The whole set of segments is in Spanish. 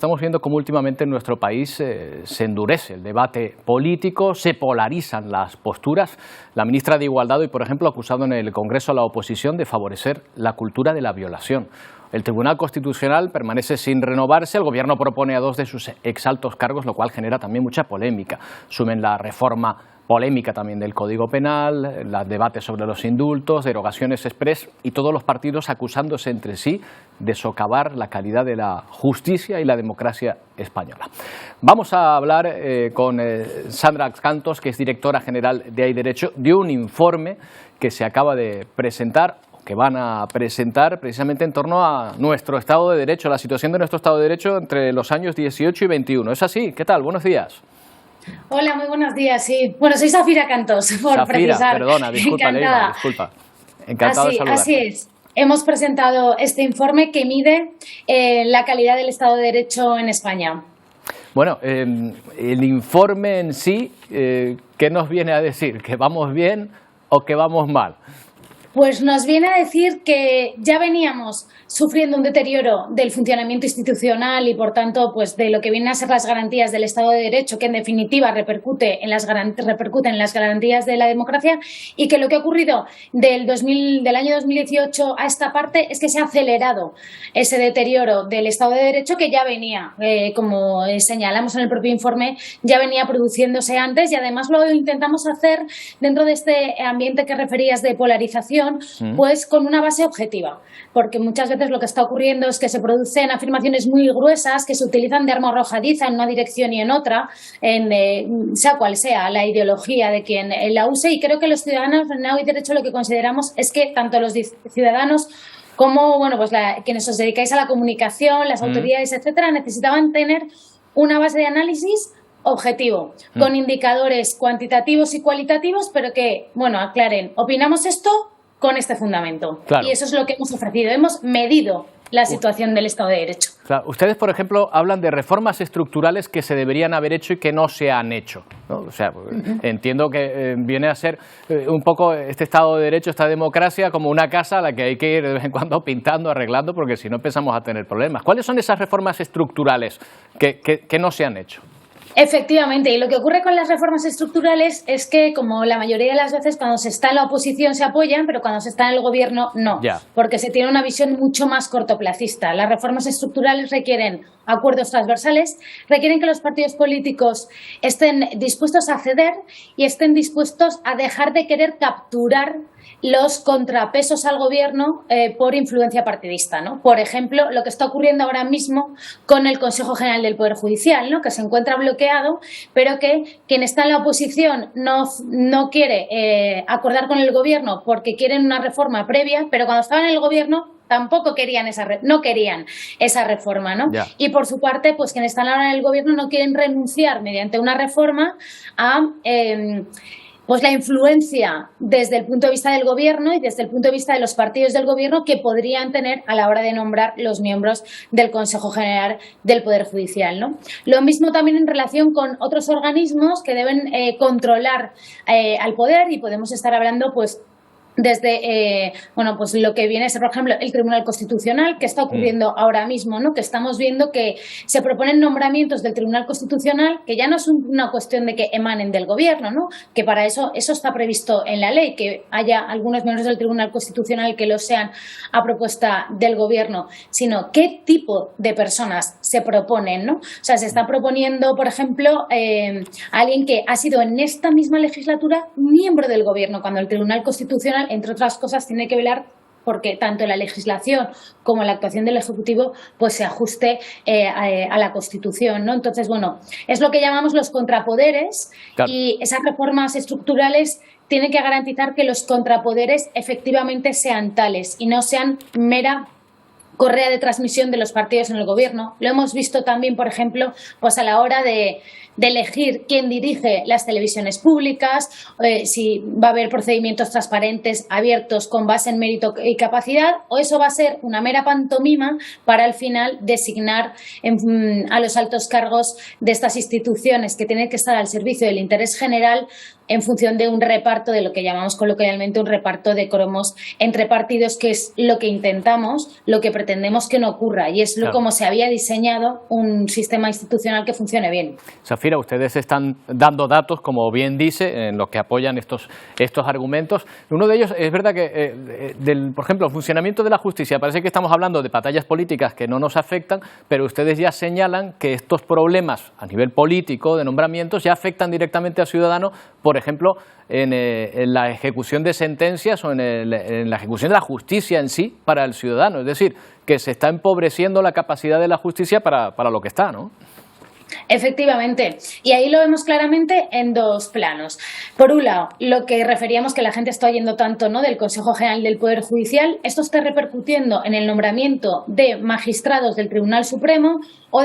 estamos viendo cómo últimamente en nuestro país se endurece el debate político, se polarizan las posturas. La ministra de Igualdad hoy, por ejemplo, ha acusado en el Congreso a la oposición de favorecer la cultura de la violación. El Tribunal Constitucional permanece sin renovarse, el Gobierno propone a 2 de sus exaltos cargos, lo cual genera también mucha polémica. Sumen la reforma polémica también del Código Penal, los debates sobre los indultos, derogaciones express y todos los partidos acusándose entre sí de socavar la calidad de la justicia y la democracia española. Vamos a hablar con Sandra Cantos, que es directora general de Hay Derecho, de un informe que se acaba de presentar, que van a presentar precisamente en torno a nuestro Estado de Derecho, la situación de nuestro Estado de Derecho entre los años 18 y 21. ¿Es así? ¿Qué tal? Buenos días. Hola, muy buenos días, sí. Bueno, soy Zafira Cantos, por Zafira, precisar. Perdona, disculpa, Leila, disculpa. Encantado de saludarte. Así es. Hemos presentado este informe que mide la calidad del Estado de Derecho en España. Bueno, el informe en sí, ¿qué nos viene a decir? ¿Que vamos bien o que vamos mal? Pues nos viene a decir que ya veníamos sufriendo un deterioro del funcionamiento institucional y, por tanto, pues de lo que vienen a ser las garantías del Estado de Derecho, que en definitiva repercuten en las garantías de la democracia, y que lo que ha ocurrido del año 2018 a esta parte es que se ha acelerado ese deterioro del Estado de Derecho que ya venía, como señalamos en el propio informe, ya venía produciéndose antes, y además lo intentamos hacer dentro de este ambiente que referías de polarización, pues con una base objetiva, porque muchas veces lo que está ocurriendo es que se producen afirmaciones muy gruesas que se utilizan de arma arrojadiza en una dirección y en otra, sea cual sea la ideología de quien la use, y creo que los ciudadanos en Hay Derecho lo que consideramos es que tanto los ciudadanos como quienes os dedicáis a la comunicación, las autoridades, etcétera, necesitaban tener una base de análisis objetivo, con indicadores cuantitativos y cualitativos, pero que, aclaren, opinamos esto con este fundamento. Claro. Y eso es lo que hemos ofrecido. Hemos medido la situación del Estado de Derecho. Claro. Ustedes, por ejemplo, hablan de reformas estructurales que se deberían haber hecho y que no se han hecho, ¿no? O sea, entiendo que viene a ser un poco este Estado de Derecho, esta democracia, como una casa a la que hay que ir de vez en cuando pintando, arreglando, porque si no empezamos a tener problemas. ¿Cuáles son esas reformas estructurales que no se han hecho? Efectivamente, y lo que ocurre con las reformas estructurales es que, como la mayoría de las veces, cuando se está en la oposición se apoyan, pero cuando se está en el gobierno no, porque se tiene una visión mucho más cortoplacista. Las reformas estructurales requieren acuerdos transversales, requieren que los partidos políticos estén dispuestos a ceder y estén dispuestos a dejar de querer capturar los contrapesos al gobierno por influencia partidista, ¿no? Por ejemplo, lo que está ocurriendo ahora mismo con el Consejo General del Poder Judicial, ¿no? Que se encuentra bloqueado, pero que quien está en la oposición no quiere acordar con el gobierno porque quieren una reforma previa, pero cuando estaban en el gobierno tampoco querían no querían esa reforma, ¿no? Y por su parte, pues quienes están ahora en el gobierno no quieren renunciar mediante una reforma a pues la influencia desde el punto de vista del gobierno y desde el punto de vista de los partidos del gobierno que podrían tener a la hora de nombrar los miembros del Consejo General del Poder Judicial, ¿no? Lo mismo también en relación con otros organismos que deben controlar al poder, y podemos estar hablando pues desde pues lo que viene a ser, por ejemplo, el Tribunal Constitucional, que está ocurriendo ahora mismo, ¿no? Que estamos viendo que se proponen nombramientos del Tribunal Constitucional que ya no es una cuestión de que emanen del gobierno, ¿no? Que para eso está previsto en la ley, que haya algunos miembros del Tribunal Constitucional que lo sean a propuesta del gobierno, sino qué tipo de personas se proponen, ¿no? O sea, se está proponiendo, por ejemplo, alguien que ha sido en esta misma legislatura miembro del gobierno, cuando el Tribunal Constitucional, entre otras cosas, tiene que velar porque tanto la legislación como la actuación del Ejecutivo pues se ajuste a la Constitución, ¿no? Entonces, es lo que llamamos los contrapoderes, y esas reformas estructurales tienen que garantizar que los contrapoderes efectivamente sean tales y no sean mera correa de transmisión de los partidos en el gobierno. Lo hemos visto también, por ejemplo, pues a la hora de elegir quién dirige las televisiones públicas, si va a haber procedimientos transparentes, abiertos, con base en mérito y capacidad, o eso va a ser una mera pantomima para al final designar a los altos cargos de estas instituciones que tienen que estar al servicio del interés general en función de un reparto, de lo que llamamos coloquialmente un reparto de cromos entre partidos, que es lo que intentamos, lo que pretendemos pretendemos que no ocurra, y es como se había diseñado un sistema institucional que funcione bien. Safira, ustedes están dando datos, como bien dice, en los que apoyan estos argumentos. Uno de ellos es verdad que, por ejemplo, el funcionamiento de la justicia, parece que estamos hablando de batallas políticas que no nos afectan, pero ustedes ya señalan que estos problemas a nivel político, de nombramientos, ya afectan directamente al ciudadano, por ejemplo, en la ejecución de sentencias o en la ejecución de la justicia en sí para el ciudadano. Es decir, que se está empobreciendo la capacidad de la justicia para lo que está, ¿no? Efectivamente, y ahí lo vemos claramente en dos planos. Por un lado, lo que referíamos que la gente está oyendo tanto, ¿no?, del Consejo General del Poder Judicial, esto está repercutiendo en el nombramiento de magistrados del Tribunal Supremo o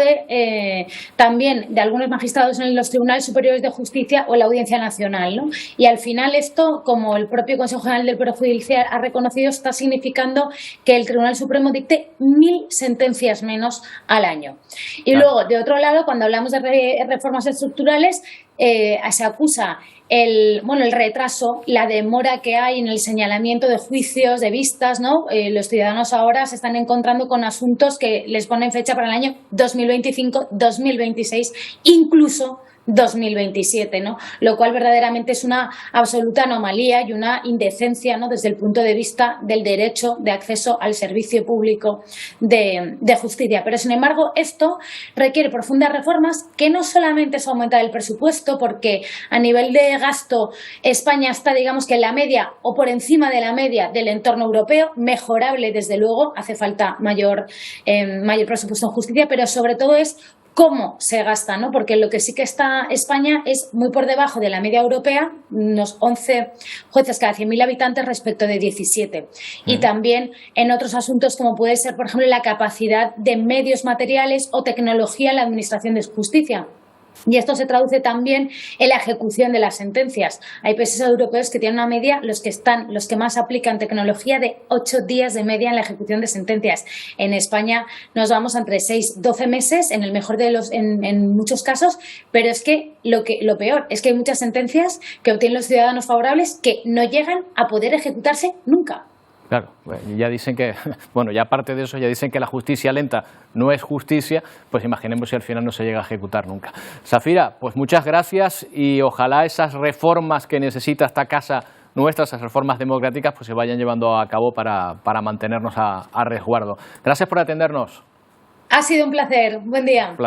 también de algunos magistrados en los Tribunales Superiores de Justicia o la Audiencia Nacional, ¿no? Y al final esto, como el propio Consejo General del Poder Judicial ha reconocido, está significando que el Tribunal Supremo dicte 1.000 sentencias menos al año. Y luego, de otro lado, cuando hablamos de reformas estructurales, se acusa el retraso, la demora que hay en el señalamiento de juicios, de vistas, ¿no? Los ciudadanos ahora se están encontrando con asuntos que les ponen fecha para el año 2025, 2026, incluso 2027, ¿no? Lo cual verdaderamente es una absoluta anomalía y una indecencia, ¿no?, desde el punto de vista del derecho de acceso al servicio público de justicia. Pero, sin embargo, esto requiere profundas reformas, que no solamente es aumentar el presupuesto, porque a nivel de gasto España está, digamos, que en la media o por encima de la media del entorno europeo, mejorable desde luego, hace falta mayor presupuesto en justicia, pero sobre todo es cómo se gasta, ¿no? Porque lo que sí que está España es muy por debajo de la media europea, unos 11 jueces cada 100.000 habitantes respecto de 17. Y también en otros asuntos como puede ser, por ejemplo, la capacidad de medios materiales o tecnología en la administración de justicia. Y esto se traduce también en la ejecución de las sentencias. Hay países europeos que tienen una media, los que más aplican tecnología, de 8 días de media en la ejecución de sentencias. En España nos vamos entre 6-12 meses, en el mejor de en muchos casos, pero es que lo peor es que hay muchas sentencias que obtienen los ciudadanos favorables que no llegan a poder ejecutarse nunca. Claro, ya dicen que, bueno, ya aparte de eso, ya dicen que la justicia lenta no es justicia, pues imaginemos si al final no se llega a ejecutar nunca. Safira, pues muchas gracias y ojalá esas reformas que necesita esta casa nuestra, esas reformas democráticas, pues se vayan llevando a cabo para mantenernos a resguardo. Gracias por atendernos. Ha sido un placer. Buen día. Un placer.